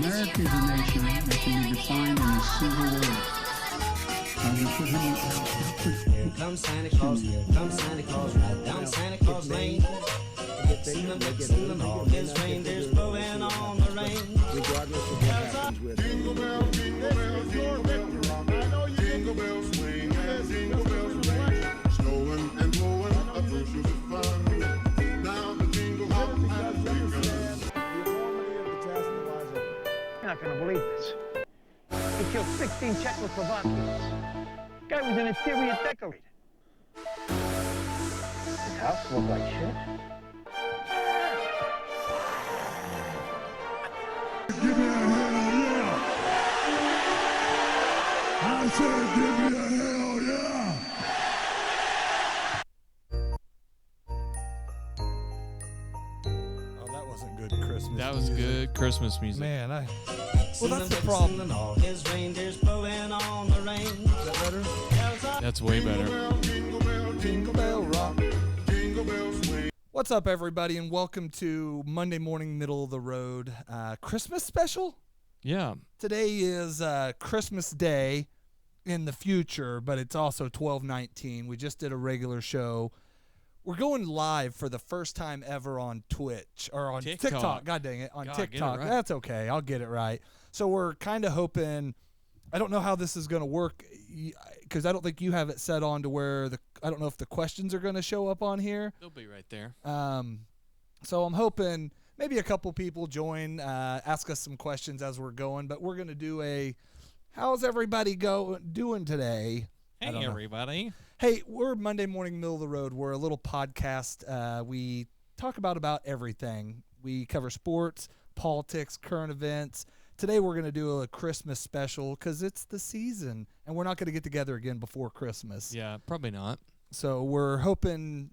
America is a nation that can be defined in a single word. Here comes Santa Claus, here comes Santa Claus, right down Santa Claus Lane. Mixing the mixing and all his reindeers blowing on the rain. Regardless of what happens with it. Jingle bells, jingle bells, jingle bells rock. I know you jingle bells swing and jingle bells ring. Snowing and blowing, a bushel of fun. Now the jingle hop has begun. You're not going to believe this. He killed 16 Czechoslovakians. Guy was an exterior decorator. His house looked like shit. Give me a hell yeah! I said give me a hell yeah! Oh, that wasn't good Christmas. That was music. good Christmas music. Man, Well, that's the problem. And all his reindeers blowing on the rain. Is that better? That's way better. Jingle bell rock. Jingle bell swing. What's up, everybody, and welcome to Monday morning, middle of the road Christmas special. Yeah. Today is Christmas Day in the future, but it's also 12/19. We just did a regular show. We're going live for the first time ever on Twitch or on TikTok. God dang it, on TikTok. Right. That's okay. I'll get it right. So we're kind of hoping. I don't know how this is going to work because I don't think you have it set on to where I don't know if the questions are going to show up on here. They'll be right there. So I'm hoping maybe a couple people join, ask us some questions as we're going. But we're going to do how's everybody doing today? Hey, everybody. Hey, we're Monday morning, middle of the road. We're a little podcast. We talk about everything. We cover sports, politics, current events. Today we're going to do a Christmas special because it's the season, and we're not going to get together again before Christmas. Yeah, probably not. So we're hoping,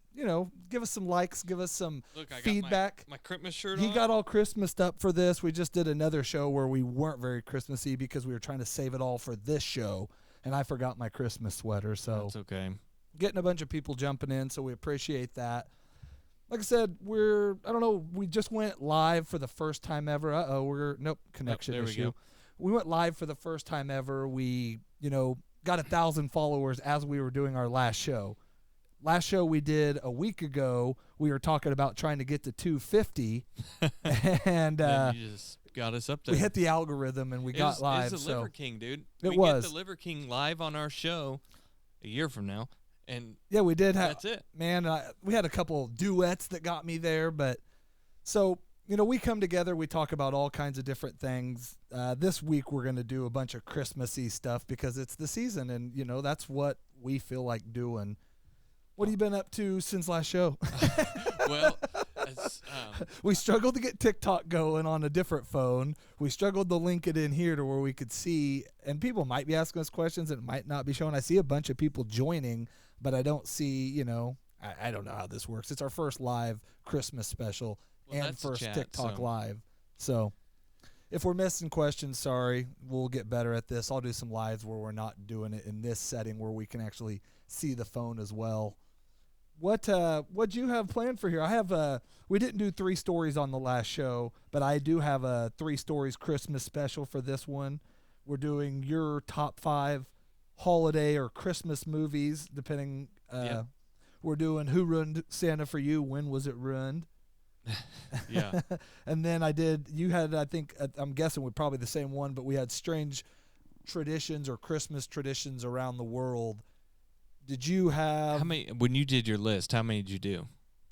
give us some likes, give us some feedback. I got my Christmas shirt He on. got all Christmased up for this. We just did another show where we weren't very Christmassy because we were trying to save it all for this show, and I forgot my Christmas sweater. So that's okay. Getting a bunch of people jumping in, so we appreciate that. Like I said, we just went live for the first time ever. Connection there issue. We go. We went live for the first time ever. We, got 1,000 followers as we were doing our last show. Last show we did a week ago, we were talking about trying to get to 250, and you just got us up there. we hit the algorithm and we got live. It was the Liver King, dude. It we was. get the Liver King live on our show a year from now, and yeah, we did have. That's it, man. We had a couple duets that got me there, but so we come together. We talk about all kinds of different things. This week we're going to do a bunch of Christmassy stuff because it's the season, and that's what we feel like doing. What have you been up to since last show? Well, we struggled to get TikTok going on a different phone. We struggled to link it in here to where we could see, and people might be asking us questions and it might not be showing. I see a bunch of people joining, but I don't see, I don't know how this works. It's our first live Christmas special and first chat, TikTok so. live. So if we're missing questions, sorry. We'll get better at this. I'll do some lives where we're not doing it in this setting where we can actually see the phone as well. What'd you have planned for here? I have we didn't do 3 stories on the last show, but I do have a 3 stories Christmas special for this one. We're doing your top 5 holiday or Christmas movies, depending. Yep. We're doing Who Ruined Santa for You? When was it ruined? Yeah. And then you had, I think, I'm guessing we're probably the same one, but we had strange traditions or Christmas traditions around the world. Did you have... How many, when you did your list, how many did you do?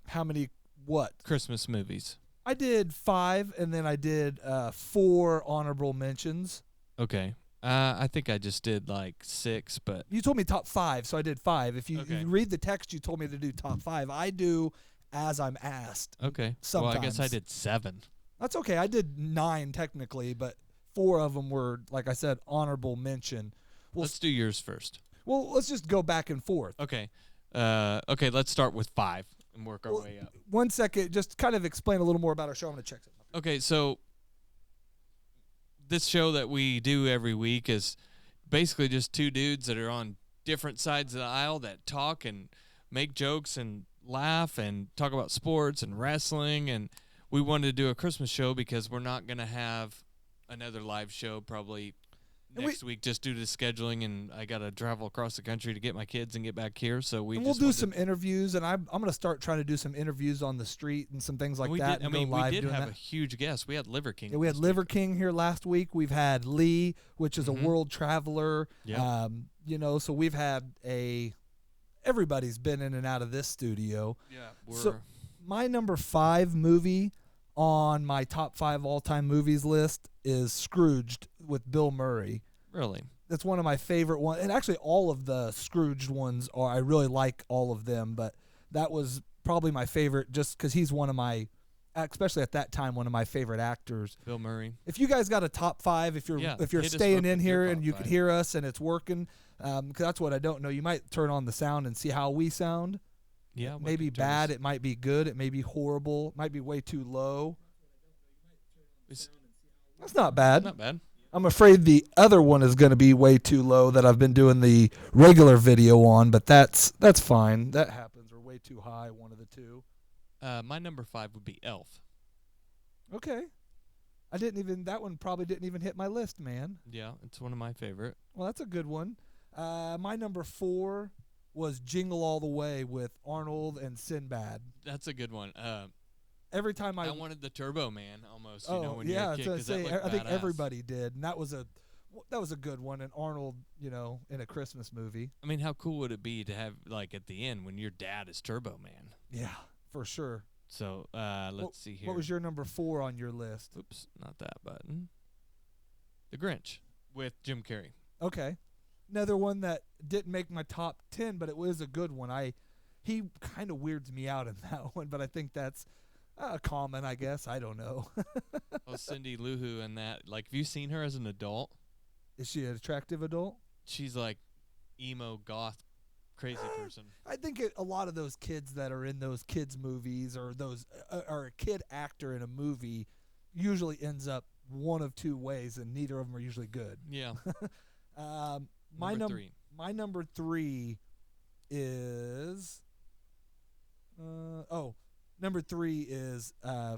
How many what? Christmas movies. I did 5, and then I did 4 honorable mentions. Okay. I think I just did like 6, but... You told me top 5, so I did 5. If you read the text, you told me to do top 5. I do as I'm asked. Okay. Sometimes. Well, I guess I did 7. That's okay. I did 9 technically, but 4 of them were, like I said, honorable mention. Let's do yours first. Well, let's just go back and forth. Okay. Okay, let's start with 5 and work our way up. 1 second, just kind of explain a little more about our show. I'm going to check something. Okay, so this show that we do every week is basically just 2 dudes that are on different sides of the aisle that talk and make jokes and laugh and talk about sports and wrestling. And we wanted to do a Christmas show because we're not going to have another live show probably And next week just due to scheduling, and I got to travel across the country to get my kids and get back here. So we'll do some interviews, and I'm going to start trying to do some interviews on the street and some things like that. I mean, we did have a huge guest. We had Liver King. Yeah, we had Liver King here last week. We've had Lee, which is a world traveler. Yeah. You know, so we've had everybody's been in and out of this studio. Yeah. So my number 5 movie on my top 5 all-time movies list is Scrooged with Bill Murray. Really? That's one of my favorite ones. And actually all of the Scrooged ones I really like all of them, but that was probably my favorite just because he's one of my, especially at that time, one of my favorite actors. Bill Murray. If you guys got a top 5, if you're staying in here and you can hear us and it's working, because that's what I don't know. You might turn on the sound and see how we sound. Yeah, it may be bad. It might be good. It may be horrible. It might be way too low. That's not bad. Not bad. I'm afraid the other one is going to be way too low that I've been doing the regular video on, but that's fine. That happens. Or way too high, one of the two. My number 5 would be Elf. Okay. That one probably didn't even hit my list, man. Yeah, it's one of my favorite. Well, that's a good one. My number 4 was Jingle All the Way with Arnold and Sinbad. That's a good one. Every time I wanted the Turbo Man almost. yeah, When you're a kid, 'cause that looked I think badass. everybody did, and that was a good one. And Arnold, in a Christmas movie. I mean, how cool would it be to have at the end when your dad is Turbo Man? Yeah, for sure. So let's see here. What was your number 4 on your list? Oops, not that button. The Grinch with Jim Carrey. Okay. Another one that didn't make my top 10, but it was a good one. He kind of weirds me out in that one, but I think that's common, I guess. I don't know. Cindy Lou Who and that. Have you seen her as an adult? Is she an attractive adult? She's like emo, goth, crazy person. I think a lot of those kids that are in those kids' movies or those or a kid actor in a movie usually ends up one of two ways, and neither of them are usually good. Yeah. My number 3. My number 3 is number 3 is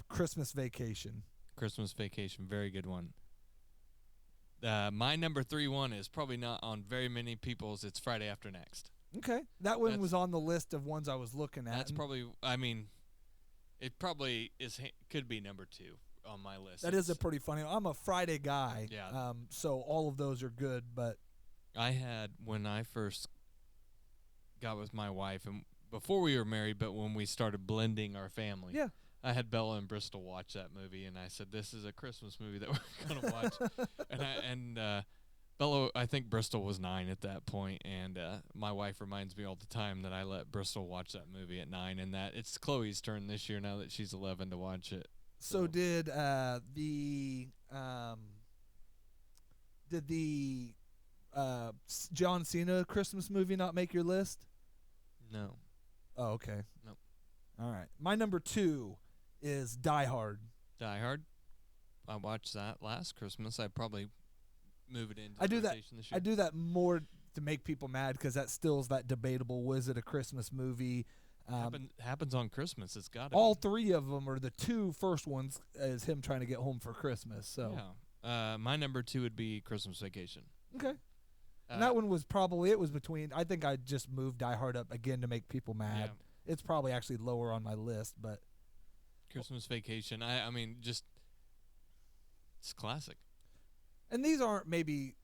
Christmas Vacation. Christmas Vacation, very good one. My number 3 one is probably not on very many people's. It's Friday After Next. Okay, that one was on the list of ones I was looking at. That's probably. I mean, it probably could be number 2 on my list. That is a pretty funny. I'm a Friday guy. Yeah. So all of those are good, but I had when I first got with my wife, and before we were married, but when we started blending our family. Yeah. I had Bella and Bristol watch that movie, and I said, "This is a Christmas movie that we're gonna watch." and Bella, I think Bristol was 9 at that point, and my wife reminds me all the time that I let Bristol watch that movie at 9, and that it's Chloe's turn this year now that she's 11 to watch it. So did the John Cena Christmas movie not make your list? No. Oh, okay. Nope. All right. My number 2 is Die Hard. Die Hard. I watched that last Christmas. I'd probably move it into I do that. rotation this year. I do that more to make people mad because that still is that debatable. Was it a Christmas movie? Happens on Christmas. It's got to all 3 of them, or the 2 first ones, is him trying to get home for Christmas. So yeah. My number 2 would be Christmas Vacation. Okay. And that one was probably, it was between, I think I just moved Die Hard up again to make people mad. Yeah. It's probably actually lower on my list, but. Christmas Vacation, I mean, just, it's classic. And these aren't maybe,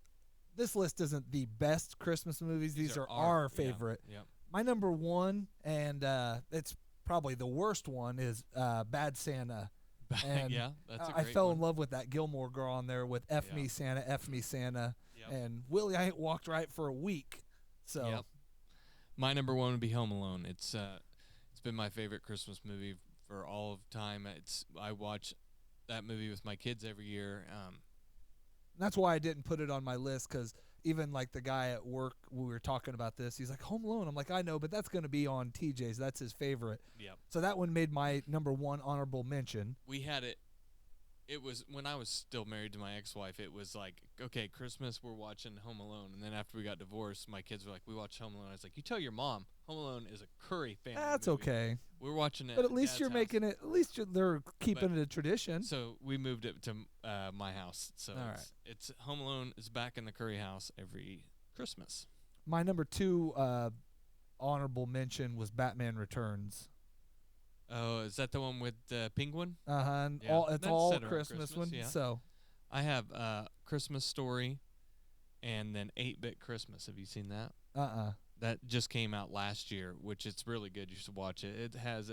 this list isn't the best Christmas movies. These are our favorite. Yeah. My number 1, and it's probably the worst one, is Bad Santa. And yeah, that's a great I fell one. in love with that Gilmore Girl on there with F Me Santa, F Me Santa. Yep. And Willie, I ain't walked right for a week. So. Yep. My number 1 would be Home Alone. It's been my favorite Christmas movie for all of time. I watch that movie with my kids every year. That's why I didn't put it on my list, because even like the guy at work, we were talking about this. He's like, Home Alone. I'm like, I know, but that's going to be on TJ's. That's his favorite. Yep. So that one made my number 1 honorable mention. We had it it was when I was still married to my ex-wife. It was like, okay, Christmas we're watching Home Alone, and then after we got divorced, my kids were like, we watched Home Alone. I was like, you tell your mom Home Alone is a Curry family That's movie. okay. We're watching it, But at least you're making it. At least they're keeping it a tradition. So we moved it to my house. So All it's Home Alone is back in the Curry house every Christmas. My number 2 honorable mention was Batman Returns. Oh, is that the one with the penguin? Yeah. It's That's all set around Christmas one. Yeah. So I have Christmas Story, and then 8-Bit Christmas. Have you seen that? That just came out last year, which it's really good. You should watch it. It has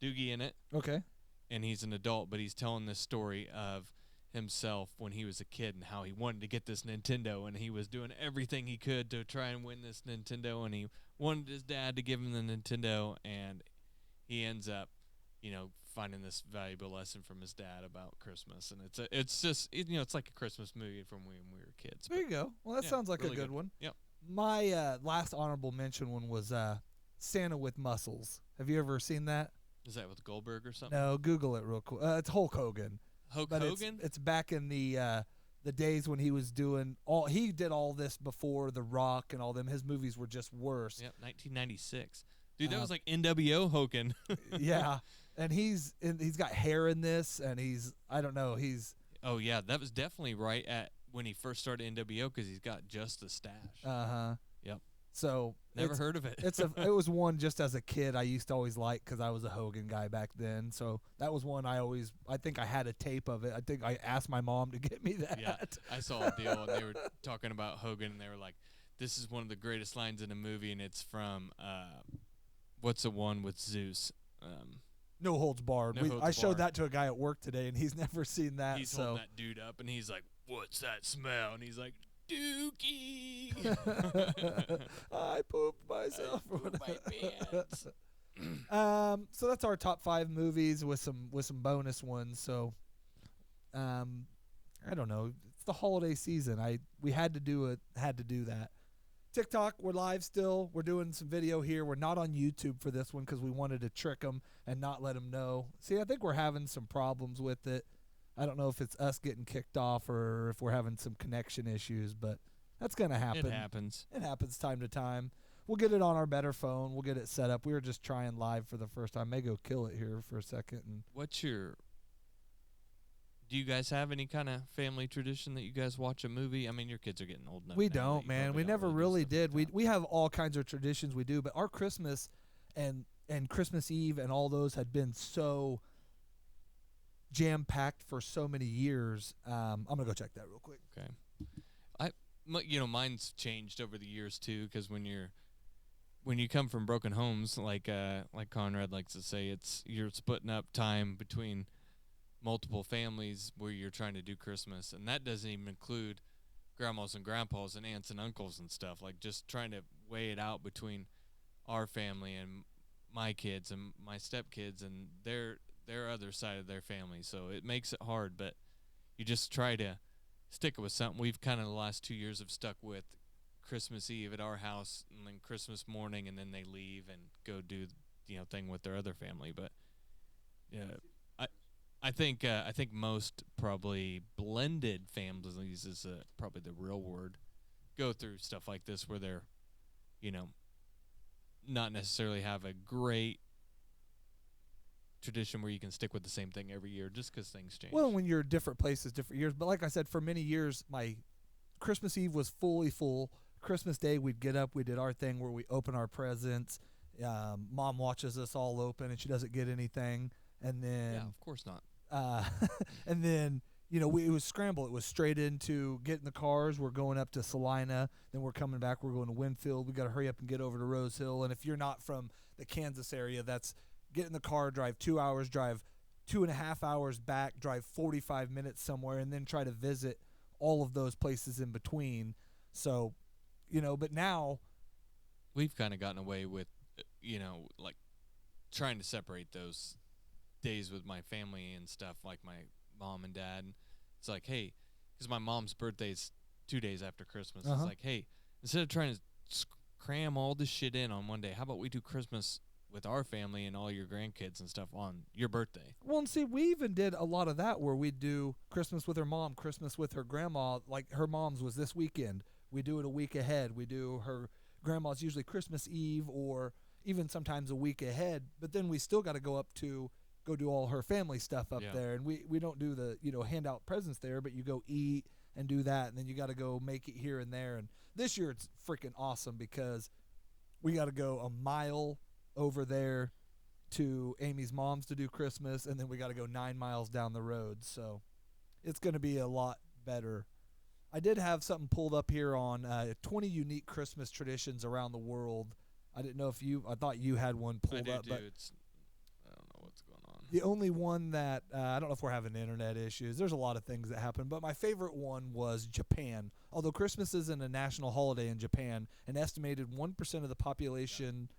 Doogie in it. Okay. And he's an adult, but he's telling this story of himself when he was a kid and how he wanted to get this Nintendo, and he was doing everything he could to try and win this Nintendo, and he wanted his dad to give him the Nintendo, and he ends up, finding this valuable lesson from his dad about Christmas, and it's like a Christmas movie from when we were kids. There you go. Well, that sounds like really a good one. Yep. My last honorable mention one was Santa with Muscles. Have you ever seen that? Is that with Goldberg or something? No, Google it real quick. It's Hulk Hogan. Hogan? It's back in the days when he was doing all. He did all this before The Rock and all them. His movies were just worse. Yep, 1996. Dude, that was like NWO Hogan. Yeah, and he's got hair in this, and I don't know. Oh yeah, that was definitely right at when he first started NWO because he's got just a stash. Yep. So never heard of it. It was one just as a kid I used to always like because I was a Hogan guy back then. So that was one I think I had a tape of it. I think I asked my mom to get me that. Yeah, I saw a deal and they were talking about Hogan and they were like, "This is one of the greatest lines in a movie," and it's from what's the one with Zeus? No Holds Barred. I showed that to a guy at work today, and he's never seen that. He's holding that dude up, and he's like, "What's that smell?" And he's like, "Dookie." I pooped myself. My pants. So that's our top 5 movies with some bonus ones. So, I don't know. It's the holiday season. We had to do that. TikTok, we're live still. We're doing some video here. We're not on YouTube for this one because we wanted to trick them and not let them know. See, I think we're having some problems with it. I don't know if it's us getting kicked off or if we're having some connection issues, but that's going to happen. It happens. It happens time to time. We'll get it on our better phone. We'll get it set up. We were just trying live for the first time. May go kill it here for a second. Do you guys have any kind of family tradition that you guys watch a movie? I mean, your kids are getting old enough. We don't, man. We never really did. We have all kinds of traditions we do, but our Christmas and Christmas Eve and all those had been so jam-packed for so many years. I'm going to go check that real quick. Okay. Mine's changed over the years too, because when you come from broken homes, like Conrad likes to say, you're splitting up time between multiple families where you're trying to do Christmas, and that doesn't even include grandmas and grandpas and aunts and uncles and stuff. Like just trying to weigh it out between our family and my kids and my stepkids and their other side of their family. So it makes it hard, but you just try to stick with something. We've kind of the last 2 years have stuck with Christmas Eve at our house and then Christmas morning, and then they leave and go do thing with their other family. But yeah. I think most probably blended families is probably the real word. Go through stuff like this where they're, not necessarily have a great tradition where you can stick with the same thing every year just because things change. Well, when you're different places, different years. But like I said, for many years, my Christmas Eve was fully full. Christmas Day, we'd get up, we did our thing where we open our presents. Mom watches us all open, and she doesn't get anything. And then, yeah, of course not. And then, it was scramble. It was straight into getting the cars. We're going up to Salina. Then we're coming back. We're going to Winfield. We got to hurry up and get over to Rose Hill. And if you're not from the Kansas area, that's get in the car, drive 2 hours, drive 2.5 hours back, drive 45 minutes somewhere, and then try to visit all of those places in between. So, but now we've kind of gotten away with, like trying to separate those days with my family and stuff, like my mom and dad. It's like, hey, because my mom's birthday's 2 days after Christmas. It's like, hey, instead of trying to cram all this shit in on one day, how about we do Christmas with our family and all your grandkids and stuff on your birthday. Well, and see, we even did a lot of that where we'd do Christmas with her mom, Christmas with her grandma. Like her mom's was this weekend. We do it a week ahead. We do her grandma's usually Christmas Eve or even sometimes a week ahead. But then we still got to go do all her family stuff up there. And we don't do the, hand out presents there, but you go eat and do that. And then you got to go make it here and there. And this year it's freaking awesome because we got to go a mile over there to Amy's mom's to do Christmas, and then we got to go 9 miles down the road. So it's going to be a lot better. I did have something pulled up here on 20 unique Christmas traditions around the world. I didn't know if I thought you had one pulled up, but I don't know what's going on. the only one that I don't know if we're having internet issues. There's a lot of things that happen, but my favorite one was Japan. Although Christmas isn't a national holiday in Japan, an estimated 1% of the population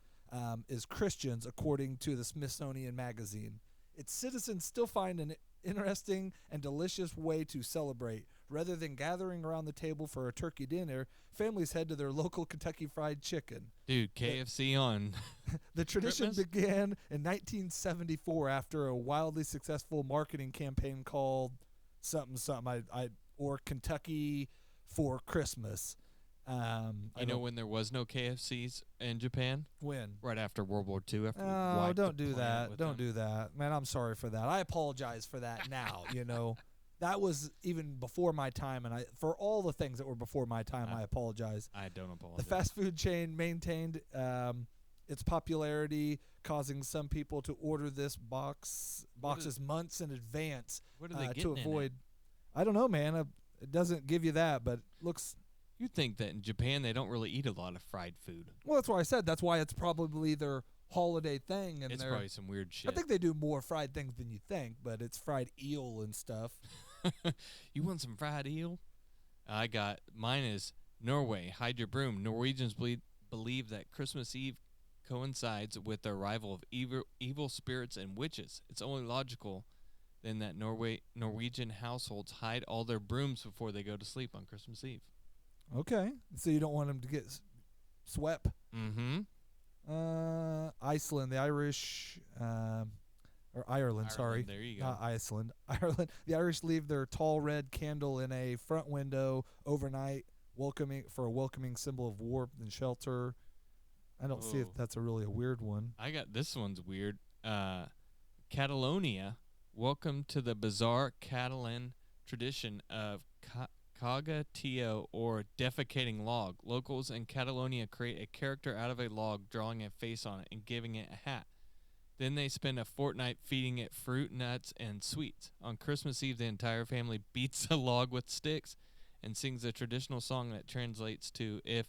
is Christians, according to the Smithsonian Magazine. Its citizens still find an interesting and delicious way to celebrate. Rather than gathering around the table for a turkey dinner, families head to their local Kentucky Fried Chicken. Dude, KFC on. The tradition Christmas? began in 1974 after a wildly successful marketing campaign called something or Kentucky for Christmas. When there was no KFCs in Japan? When? Right after World War II. After we Oh, wiped don't the do planet that. with Don't them. do that. Man, I'm sorry for that. I apologize for that now, That was even before my time, and for all the things that were before my time, I apologize. I don't apologize. The fast food chain maintained its popularity, causing some people to order this boxes months in advance What are they to getting in it? avoid. I don't know, man. It doesn't give you that, but looks. You'd think that in Japan they don't really eat a lot of fried food. Well, that's why I said that's why it's probably their holiday thing, and It's probably some weird shit. I think they do more fried things than you think, but it's fried eel and stuff. You want some fried eel? Mine is Norway. Hide your broom. Norwegians believe that Christmas Eve coincides with the arrival of evil spirits and witches. It's only logical then that Norwegian households hide all their brooms before they go to sleep on Christmas Eve. Okay, so you don't want them to get swept. Mm-hmm. Iceland, the Irish, or Ireland, sorry. There you go. Not Iceland. Ireland. The Irish leave their tall red candle in a front window overnight, for a welcoming symbol of warmth and shelter. I don't see if that's really a weird one. This one's weird. Catalonia, welcome to the bizarre Catalan tradition of Cagatio, or defecating log. Locals in Catalonia create a character out of a log, drawing a face on it and giving it a hat. Then they spend a fortnight feeding it fruit, nuts, and sweets. On Christmas Eve, the entire family beats the log with sticks and sings a traditional song that translates to, "If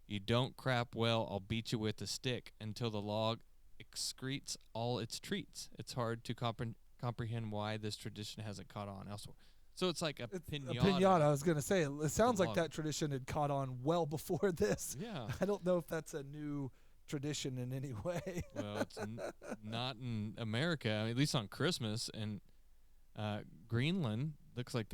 you don't crap well, I'll beat you with a stick," until the log excretes all its treats. It's hard to comprehend why this tradition hasn't caught on elsewhere. So it's like a pinata. A pinata, I was going to say. It sounds like log. that tradition had caught on well before this. Yeah. I don't know if that's a new tradition in any way. Well, it's not in America, at least on Christmas. And Greenland, looks like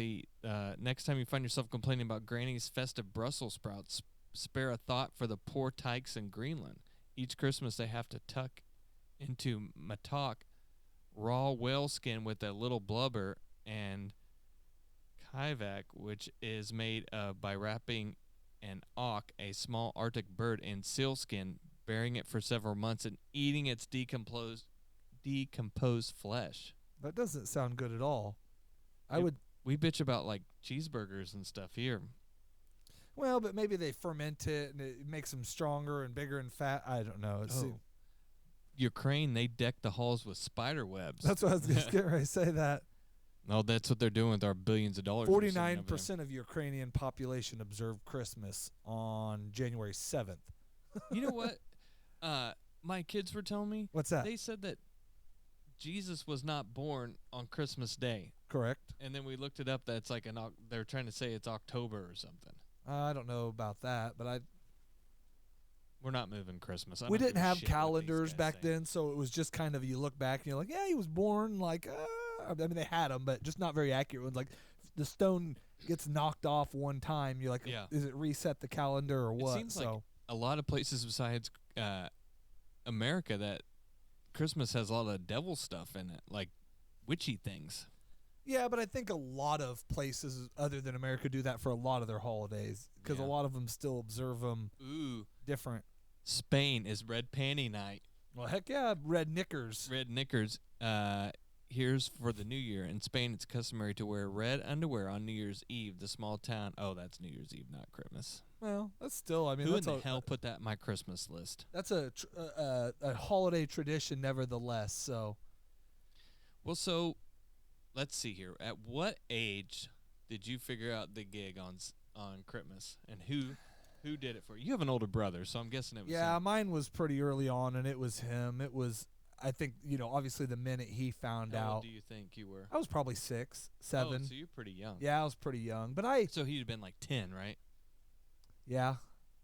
next time you find yourself complaining about Granny's festive Brussels sprouts, spare a thought for the poor tykes in Greenland. Each Christmas they have to tuck into mattock raw whale skin with a little blubber, and kivak, which is made by wrapping an auk, a small Arctic bird, in sealskin, burying it for several months, and eating its decomposed flesh. That doesn't sound good at all. We bitch about like cheeseburgers and stuff here. Well, but maybe they ferment it and it makes them stronger and bigger and fat. I don't know. Ukraine, they deck the halls with spider webs. That's what I was just getting ready to say. That No, that's what they're doing with our billions of dollars. 49% of Ukrainian population observe Christmas on January 7th. You know what? My kids were telling me. What's that? They said that Jesus was not born on Christmas Day. Correct. And then we looked it up. That's like they're trying to say it's October or something. I don't know about that, but We're not moving Christmas. we didn't have calendars back then, so it was just kind of, you look back and you're like, yeah, he was born like, I mean, they had them, but just not very accurate ones. Like the stone gets knocked off one time, you're like, is it reset the calendar or what? It seems like a lot of places besides America that Christmas has a lot of devil stuff in it, like witchy things. Yeah, but I think a lot of places other than America do that for a lot of their holidays because a Yeah. lot of them still observe them Ooh, different. Spain is red panty night. Well, heck yeah, red knickers. Red knickers. Here's for the New Year. In Spain, it's customary to wear red underwear on New Year's Eve. The small town. Oh, that's New Year's Eve, not Christmas. Well, that's still. I mean, Who in that's the hell put that in my Christmas list? That's a holiday tradition, nevertheless. So, Well, so let's see here. At what age did you figure out the gig on Christmas, and who did it for you? You have an older brother, so I'm guessing it was yeah, him. mine was pretty early on, and it was him. It was, I think, obviously the minute he found How out, old do you think you were? I was probably 6, 7. Oh, so you're pretty young. Yeah, I was pretty young, but I, So he'd have been like 10, right? yeah,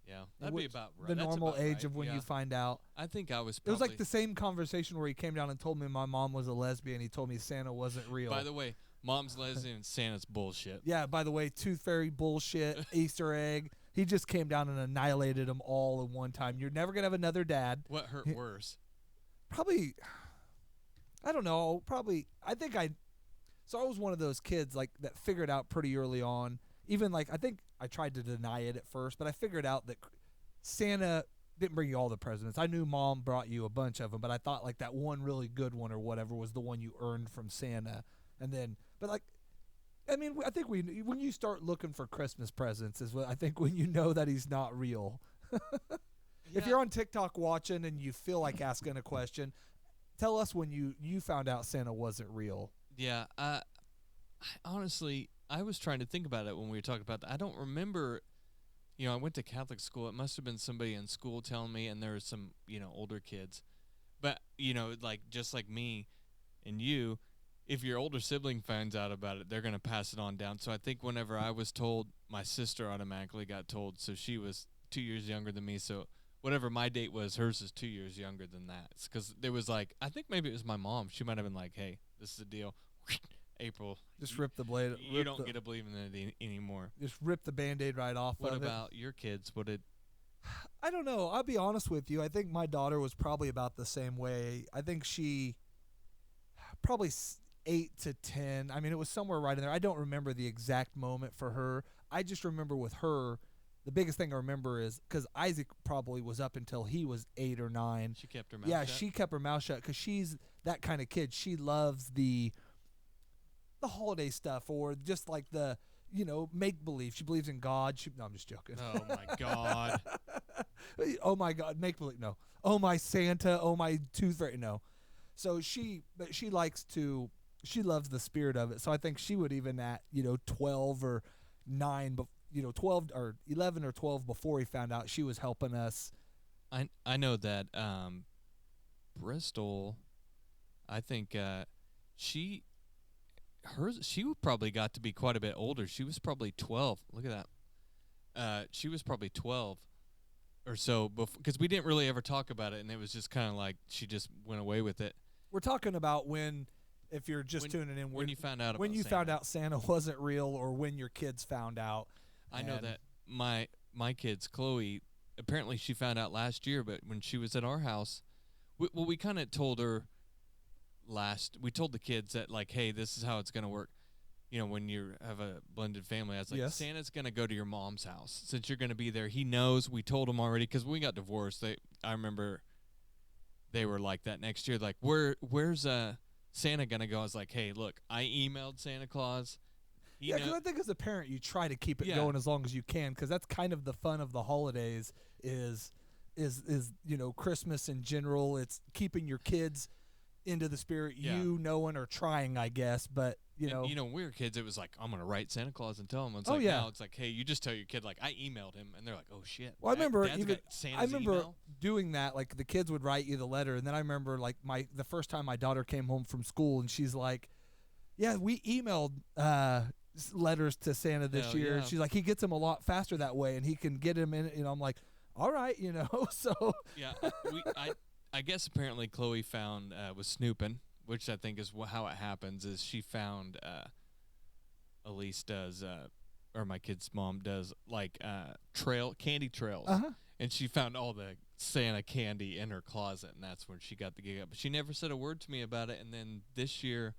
Yeah, that'd be which- about right. the That's normal about age right. of when Yeah. you find out. I think I was. It was Probably, like the same conversation where he came down and told me my mom was a lesbian. He told me Santa wasn't real. By the way, mom's lesbian and Santa's bullshit. Yeah, by the way, tooth fairy bullshit, Easter egg. He just came down and annihilated them all in one time. You're never going to have another dad. What hurt worse? Probably, I don't know, probably, so I was one of those kids like that figured out pretty early on. Even like, I think I tried to deny it at first, but I figured out that Santa didn't bring you all the presents. I knew Mom brought you a bunch of them, but I thought like that one really good one or whatever was the one you earned from Santa. And then, but like, I mean, I think when you start looking for Christmas presents is what I think when you know that he's not real. If you're on TikTok watching and you feel like asking a question, tell us when you found out Santa wasn't real. Yeah, honestly, I was trying to think about it when we were talking about that. I don't remember. I went to Catholic school. It must have been somebody in school telling me, and there was some, older kids. But, like just like me and you, if your older sibling finds out about it, they're going to pass it on down. So I think whenever I was told, my sister automatically got told. So she was 2 years younger than me. So whatever my date was, hers is 2 years younger than that. Because there was like, I think maybe it was my mom. She might have been like, hey, this is the deal. April. Just rip the blade. You don't get to believe in it anymore. Just rip the Band-Aid right off What of it. about your kids? What did... I don't know. I'll be honest with you. I think my daughter was probably about the same way. I think she probably 8 to 10. I mean, it was somewhere right in there. I don't remember the exact moment for her. I just remember with her, the biggest thing I remember is because Isaac probably was up until he was 8 or 9. She kept her mouth Yeah, shut? she kept her mouth shut because she's that kind of kid. She loves the holiday stuff or just like the, make believe. She believes in God. No, I'm just joking. Oh, my God. Oh my God, make believe. No. Oh my Santa. Oh my tooth fairy. No. So she loves the spirit of it. So I think she would even at 12 or 9, but 12 or 11 or 12 before he found out she was helping us. I know that Bristol, I think she probably got to be quite a bit older. She was probably 12. Look at that. She was probably 12 or so because we didn't really ever talk about it, and it was just kind of like she just went away with it. We're talking about if you're just tuning in, when you found out when about you Santa. found out Santa wasn't real, or when your kids found out. I know that my kids, Chloe, apparently she found out last year, but when she was at our house, we kind of told her we told the kids that like, hey, this is how it's going to work. When you have a blended family, I was like, Yes. Santa's going to go to your mom's house since you're going to be there. He knows. We told him already because when we got divorced. I remember they were like that next year. Like, where's Santa going to go? I was like, hey, look, I emailed Santa Claus. Yeah, because I think as a parent, you try to keep it going as long as you can, because that's kind of the fun of the holidays is Christmas in general. It's keeping your kids into the spirit, knowing or trying, I guess. But when we were kids, it was like, I'm gonna write Santa Claus and tell him. It's now it's like, hey, you just tell your kid like I emailed him, and they're like, oh shit. Well, I remember Santa's email? doing that. Like the kids would write you the letter, and then I remember like the first time my daughter came home from school, and she's like, yeah, we emailed letters to Santa this year. Yeah. She's like, he gets them a lot faster that way, and he can get them in. I'm like, all right, so yeah. I guess apparently Chloe found was snooping, which I think is how it happens. Is she found Elise does or my kid's mom does like candy trails, and she found all the Santa candy in her closet, and that's when she got the gig up. But she never said a word to me about it. And then this year,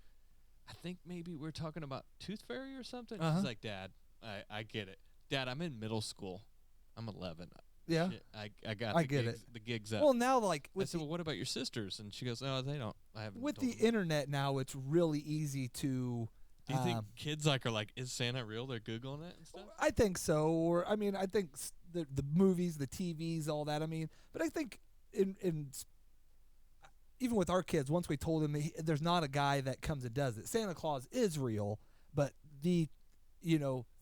I think maybe we're talking about Tooth Fairy or something. She's like, Dad, I get it. Dad, I'm in middle school. I'm 11. Yeah. Shit, I got I the get gigs, it. the gigs up. Well, now, like, I said, well, what about your sisters? And she goes, no, they don't. I haven't. with told the them. internet now, it's really easy to. Do you think kids are like, is Santa real? They're Googling it and stuff? I think so. Or, I mean, I think the movies, the TVs, all that. I mean, but I think even with our kids, once we told them there's not a guy that comes and does it. Santa Claus is real, but the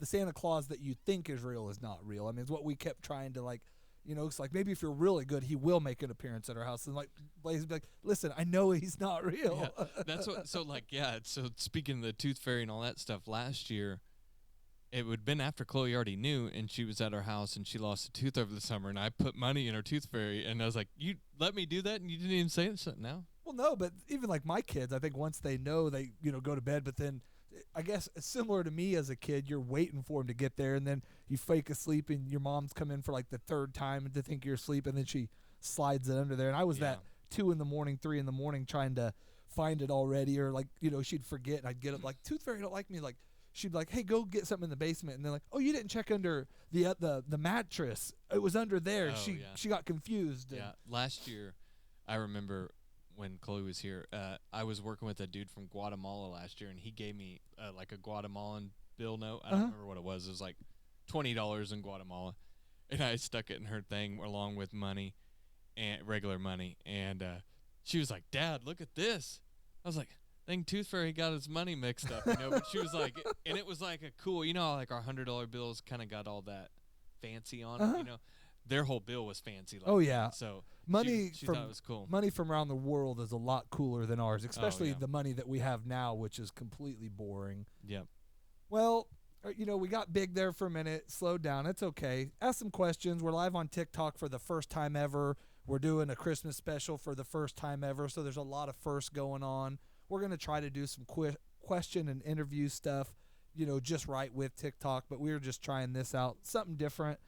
Santa Claus that you think is real is not real. I mean, it's what we kept trying to, like, it's like, maybe if you're really good, he will make an appearance at our house. And, like, Blaze would be like, listen, I know he's not real. Yeah, that's what. So, like, yeah. So, speaking of the Tooth Fairy and all that stuff, last year, it would have been after Chloe already knew, and she was at our house, and she lost a tooth over the summer, and I put money in her Tooth Fairy, and I was like, you let me do that, and you didn't even say something now? Well, no, but even, like, my kids, I think once they know, they, go to bed, but then I guess it's similar to me as a kid. You're waiting for him to get there, and then you fake asleep, and your mom's come in for, like, the third time to think you're asleep, and then she slides it under there. And I was that 2 in the morning, 3 in the morning trying to find it already, or, like, she'd forget, and I'd get up, like, Tooth Fairy don't like me. Like, she'd be like, hey, go get something in the basement. And they're like, oh, you didn't check under the mattress. It was under there. Oh, She got confused. Yeah. Last year, I remember when Chloe was here, I was working with a dude from Guatemala last year, and he gave me like a Guatemalan bill note. I don't remember what it was. It was like $20 in Guatemala, and I stuck it in her thing along with money, and regular money. And she was like, Dad, look at this. I was like, I think Tooth Fairy got his money mixed up, But she was like, and it was like a cool, how like our $100 bills kind of got all that fancy on it, Their whole bill was fancy. Like Oh, yeah. that. So Money she from thought it was cool. money from around the world is a lot cooler than ours, especially yeah. the money that we have now, which is completely boring. Yep. Well, we got big there for a minute, slowed down. It's okay. Ask some questions. We're live on TikTok for the first time ever. We're doing a Christmas special for the first time ever, so there's a lot of firsts going on. We're going to try to do some question and interview stuff, just right with TikTok, but we were just trying this out, something different.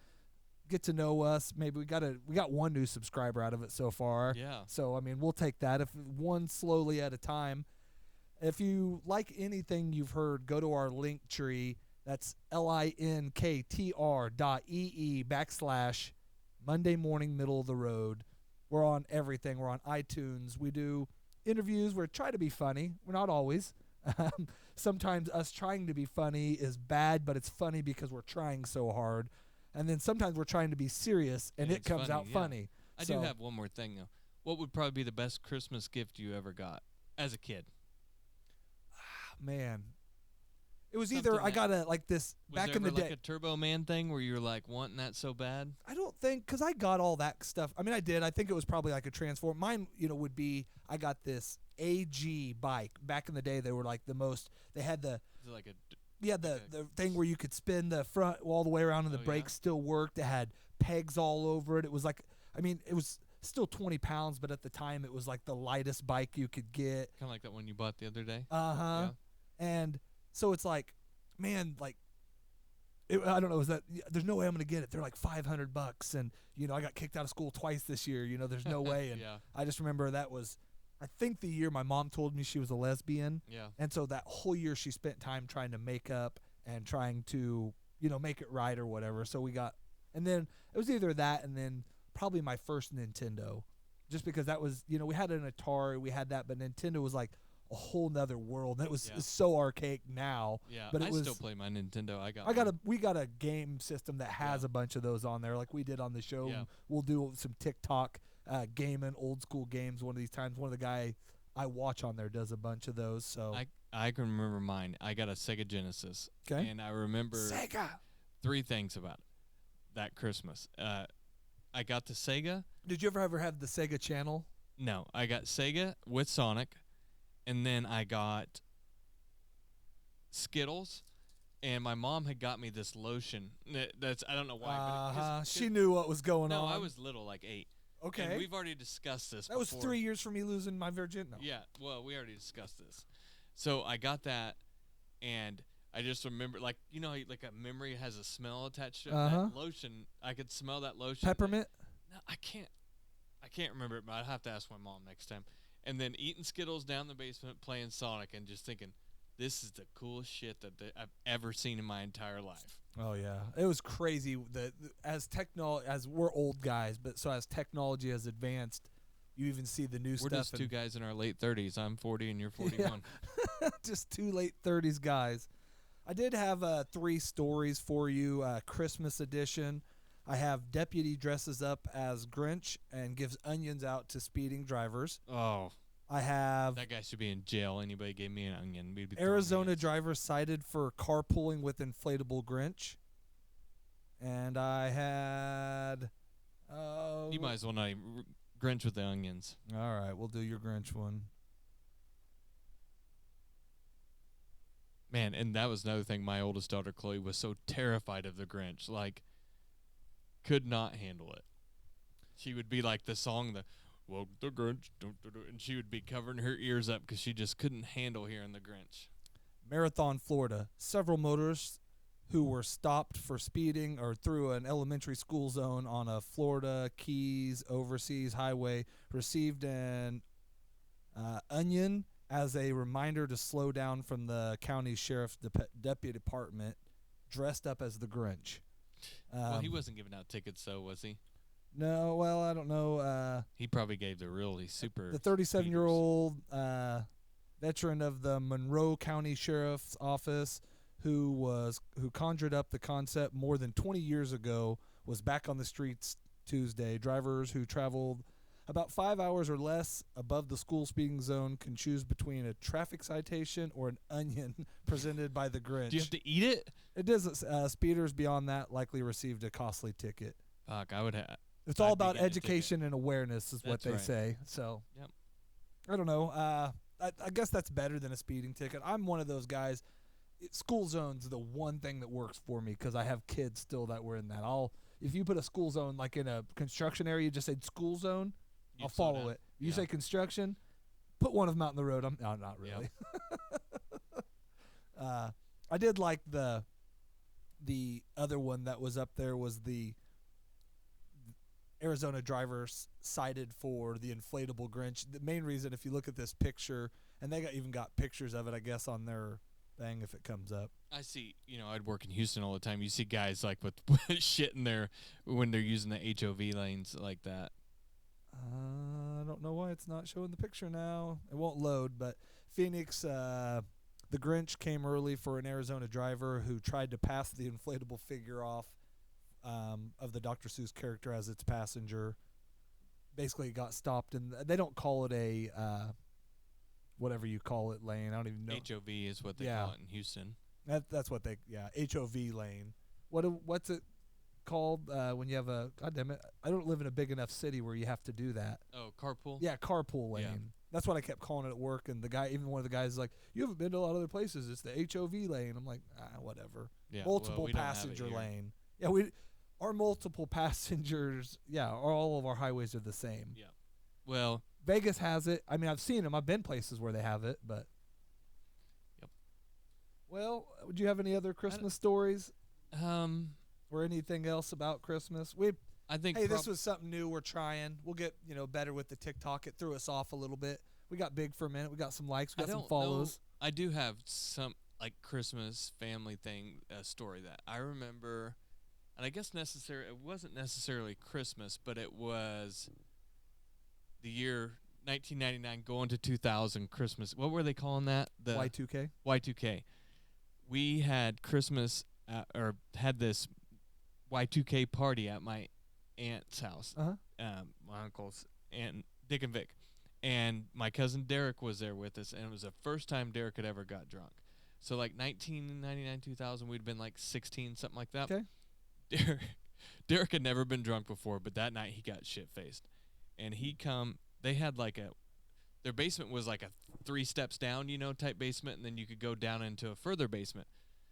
Get to know us. Maybe we got one new subscriber out of it so far. Yeah. So, I mean, we'll take that if one slowly at a time. If you like anything you've heard, go to our link tree. That's linktr.ee/Monday morning middle of the road. We're on everything. We're on iTunes. We do interviews. We're trying to be funny. We're not always. Sometimes us trying to be funny is bad, but it's funny because we're trying so hard. And then sometimes we're trying to be serious, and it comes funny, out funny. I do have one more thing, though. What would probably be the best Christmas gift you ever got as a kid? Man. It was Something either I that- got this Was back there in the ever day. like a Turbo Man thing where you were like wanting that so bad? I don't think, because I got all that stuff. I mean, I did. I think it was probably like a Transform. Mine, would be, I got this AG bike. Back in the day, they were like the most, they had the, Is it like a the thing where you could spin the front all the way around and the Oh, brakes yeah? still worked. It had pegs all over it. It was like, I mean, it was still 20 pounds, but at the time it was like the lightest bike you could get. kind of like that one you bought the other day? Uh-huh. Yeah. And so it's like, man, like, I don't know, is that there's no way I'm going to get it. They're like $500, and I got kicked out of school twice this year. There's no way. And Yeah. I just remember that was, I think, the year my mom told me she was a lesbian. Yeah. And so that whole year she spent time trying to make up and trying to, make it right or whatever. So we got, and then it was either that and then probably my first Nintendo, just because that was, we had an Atari, we had that, but Nintendo was like a whole nother world. That was it's so archaic now. Yeah. But it I was, still play my Nintendo. we got a game system that has a bunch of those on there, like we did on the show. Yeah. We'll do some TikTok gaming, old school games one of these times. One of the guy I watch on there does a bunch of those. So I can remember mine. I got a Sega Genesis. Okay. And I remember Sega. 3 things about it that Christmas. I got the Sega. Did you ever have the Sega channel? No, I got Sega with Sonic, and then I got Skittles, and my mom had got me this lotion. That's I don't know why. But She knew what was going no, on. I was little, like 8. Okay. And we've already discussed this. That was before. 3 years for me losing my virginity. No. Yeah, well, we already discussed this. So I got that, and I just remember, like, how like a memory has a smell attached to it? Uh-huh. That lotion, I could smell that lotion. Peppermint? No, I can't. can't remember it, but I'd have to ask my mom next time. And then eating Skittles down the basement, playing Sonic, and just thinking, this is the coolest shit that I've ever seen in my entire life. Oh yeah, it was crazy. As we're old guys, but so as technology has advanced, you even see the new We're stuff. just two guys in our late 30s. I'm 40 and you're 41. Yeah. Just two late 30s guys. I did have 3 stories for you. Christmas edition. I have deputy dresses up as Grinch and gives onions out to speeding drivers. Oh, I have that guy should be in jail. Anybody gave me an onion, we'd be throwing Arizona hands. driver cited for carpooling with inflatable Grinch. And I had... You might as well not even Grinch with the onions. All right, we'll do your Grinch one. Man, and that was another thing. My oldest daughter, Chloe, was so terrified of the Grinch. Like, could not handle it. She would be like the song, well, the Grinch, and she would be covering her ears up because she just couldn't handle hearing the Grinch. Marathon, Florida. Several motorists who were stopped for speeding or through an elementary school zone on a Florida Keys overseas highway received an onion as a reminder to slow down from the county sheriff's deputy department dressed up as the Grinch. Well, he wasn't giving out tickets, though, was he? No, well, I don't know. He probably gave the really super. The 37-year-old veteran of the Monroe County Sheriff's Office who conjured up the concept more than 20 years ago was back on the streets Tuesday. Drivers who traveled about 5 hours or less above the school speeding zone can choose between a traffic citation or an onion presented by the Grinch. Do you have to eat it? It does. Speeders beyond that likely received a costly ticket. Fuck, I would have. It's all about education and awareness is what That's they right. say. So, Yep. I don't know. I guess that's better than a speeding ticket. I'm one of those guys. School zone's the one thing that works for me because I have kids still that were in that. If you put a school zone like in a construction area, you just said school zone, I'll follow it. You say construction, put one of them out in the road. No, not really. Yep. I did like the other one that was up there was the Arizona driver cited for the inflatable Grinch. The main reason, if you look at this picture, and they even got pictures of it, I guess, on their thing if it comes up. I see, I'd work in Houston all the time. You see guys like with shit in there when they're using the HOV lanes like that. I don't know why it's not showing the picture now. It won't load, but Phoenix, the Grinch came early for an Arizona driver who tried to pass the inflatable figure off of the Dr. Seuss character as its passenger. Basically got stopped, and they don't call it a whatever you call it lane. I don't even know. HOV is what they call it in Houston. That's what HOV lane. What's it called when you have a? God damn it! I don't live in a big enough city where you have to do that. Oh, carpool. Yeah, carpool lane. Yeah. That's what I kept calling it at work, and the guy, even one of the guys, is like, "You haven't been to a lot of other places. It's the HOV lane." I'm like, whatever. Yeah, Multiple we don't have it passenger here. lane. Yeah, our multiple passengers. Yeah, all of our highways are the same. Yeah. Well, Vegas has it. I mean, I've seen them. I've been places where they have it, but. Yep. Well, would you have any other Christmas stories or anything else about Christmas? I think. Hey, this was something new we're trying. We'll get better with the TikTok. It threw us off a little bit. We got big for a minute. We got some likes. We got some follows. I do have some like Christmas family thing story that I remember, and I guess it wasn't necessarily Christmas, but it was the year 1999 going to 2000 Christmas. What were they calling that? The Y2K. Y2K. We had Christmas or had this Y2K party at my aunt's house. My uncle's aunt Dick and Vic, and my cousin Derek was there with us, and it was the first time Derek had ever got drunk. So like 1999, 2000, we'd been like 16, something like that. Okay. Derek had never been drunk before, but that night he got shit faced, and they had like their basement was like a 3 steps down, type basement, and then you could go down into a further basement.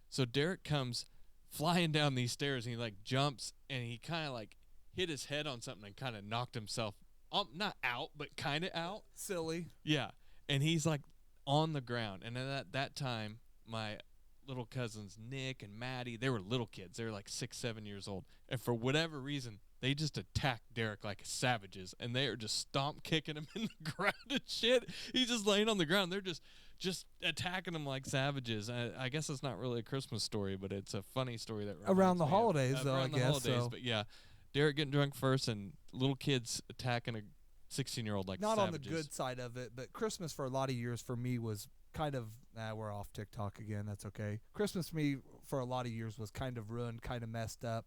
So Derek comes flying down these stairs, and he like jumps, and he kind of like hit his head on something and kind of knocked himself not out, but kind of out. Silly. Yeah, and he's like on the ground, and at that time, my little cousins Nick and Maddie, they were little kids. They were like 6, 7 years old, and for whatever reason, they just attack Derek like savages, and they are just stomp kicking him in the ground and shit. He's just laying on the ground. They're just attacking him like savages. I guess it's not really a Christmas story, but it's a funny story that around the reminds me of- holidays, though, around I the guess. holidays, So. But yeah, Derek getting drunk first, and little kids attacking a 16-year-old like Not savages. on the good side of it, but Christmas for a lot of years for me was kind of, we're off TikTok again. That's okay. Christmas for me for a lot of years was kind of ruined, kind of messed up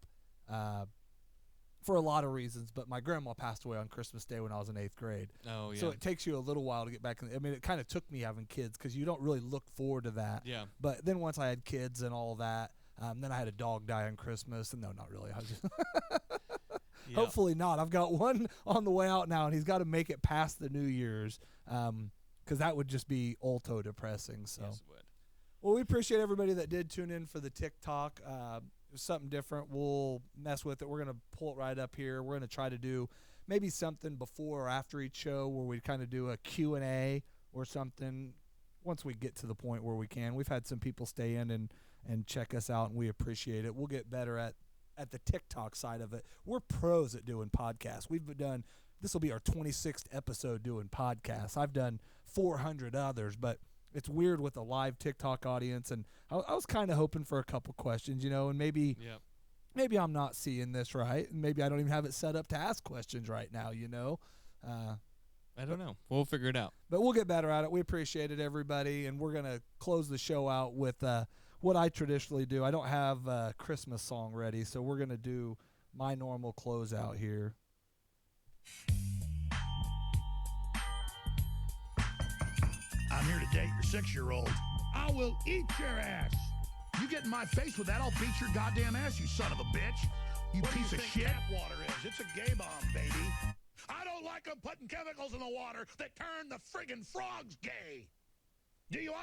for a lot of reasons. But my grandma passed away on Christmas Day when I was in 8th grade. Oh, yeah. So it takes you a little while to get back. I mean, it kind of took me having kids because you don't really look forward to that. Yeah. But then once I had kids and all that, then I had a dog die on Christmas. And no, not really. I was just Yeah. Hopefully not. I've got one on the way out now, and he's got to make it past the New Year's because that would just be ultra depressing. So, Yes, it would. well, we appreciate everybody that did tune in for the TikTok. It was something different. We'll mess with it. We're going to pull it right up here. We're going to try to do maybe something before or after each show where we kind of do a Q&A or something once we get to the point where we can. We've had some people stay in and check us out, and we appreciate it. We'll get better at the TikTok side of it. We're pros at doing podcasts. This will be our 26th episode doing podcasts. I've done 400 others, but it's weird with a live TikTok audience. And I was kind of hoping for a couple questions, and maybe I'm not seeing this right. And maybe I don't even have it set up to ask questions right now, I don't know. We'll figure it out. But we'll get better at it. We appreciate it, everybody. And we're going to close the show out with what I traditionally do. I don't have a Christmas song ready, so we're going to do my normal closeout here. I'm here to date your 6-year-old. I will eat your ass. You get in my face with that, I'll beat your goddamn ass, you son of a bitch. You piece of shit. Tap water is? It's a gay bomb, baby. I don't like them putting chemicals in the water that turn the friggin' frogs gay. Do you understand?